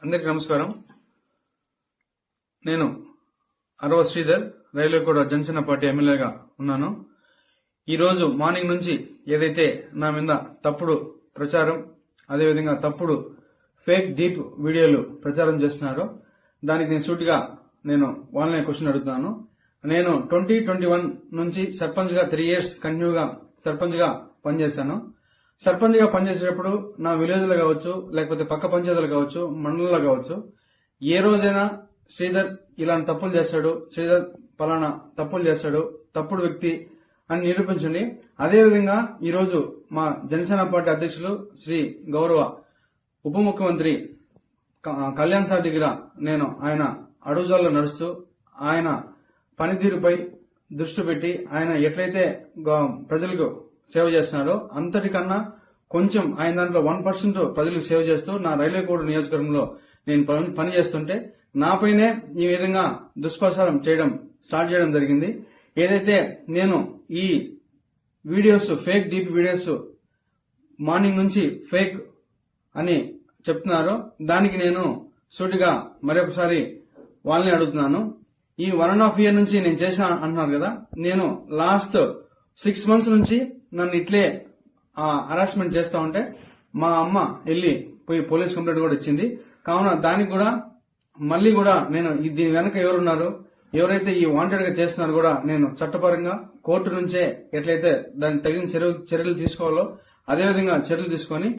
అందరికీ నమస్కారం. నేను అరవ శ్రీధర్, రైల్వేకోట జనసేన పార్టీ ఎమ్మెల్యేగా ఉన్నాను. ఈ రోజు మార్నింగ్ నుంచి ఏదైతే నా మీద తప్పుడు ప్రచారం, అదేవిధంగా తప్పుడు ఫేక్ డీప్ వీడియోలు ప్రచారం చేస్తున్నారో దానికి నేను సూటిగా వాళ్ళనే క్వశ్చన్ అడుగుతున్నాను. నేను 2021 నుంచి సర్పంచ్ గా 3 years కంటిన్యూగా సర్పంచ్ గా పనిచేశాను. సర్పంచ్ గా పనిచేసేటప్పుడు నా విలేజ్ లో కావచ్చు, లేకపోతే పక్క పంచాయతీలు కావచ్చు, మండలంలో కావచ్చు, ఏ రోజైనా శ్రీధర్ ఇలాంటి తప్పులు చేస్తాడు, శ్రీధర్ పలానా తప్పులు చేస్తాడు, తప్పుడు వ్యక్తి అని నిరూపించండి. అదేవిధంగా ఈ రోజు మా జనసేన పార్టీ అధ్యక్షులు శ్రీ గౌరవ ఉప ముఖ్యమంత్రి కళ్యాణ్ సార్ దగ్గర ఆయన అడుగుజాల్లో నడుస్తూ ఆయన పనితీరుపై దృష్టి పెట్టి ఆయన ఎట్లయితే ప్రజలకు సేవ చేస్తున్నాడో అంతటికన్నా కొంచెం ఆయన దాంట్లో 1% ప్రజలకు సేవ చేస్తూ నా రైల్వేకోట నియోజకవర్గంలో నేను పని చేస్తుంటే నాపైనే ఈ విధంగా దుష్ప్రచారం స్టార్ట్ చేయడం జరిగింది. ఏదైతే నేను ఈ videos fake deep videos morning నుంచి ఫేక్ అని చెప్తున్నారో దానికి నేను సూటిగా మరొకసారి వాళ్ళని అడుగుతున్నాను. ఈ 1.5 year నుంచి నేను చేసిన అంటున్నారు కదా, నేను లాస్ట్ 6 months నుంచి నన్ను ఇట్లే హరాస్మెంట్ చేస్తా ఉంటే మా అమ్మ వెళ్ళి పోయి పోలీస్ కంప్లైంట్ కూడా ఇచ్చింది. కావున దానికి కూడా మళ్ళీ కూడా నేను దీని వెనక ఎవరున్నారు, ఎవరైతే ఈ వాంటెడ్ గా చేస్తున్నారో కూడా నేను చట్టపరంగా కోర్టు నుంచే ఎట్లయితే దానికి తగిన చర్యలు తీసుకోవాలో అదేవిధంగా చర్యలు తీసుకొని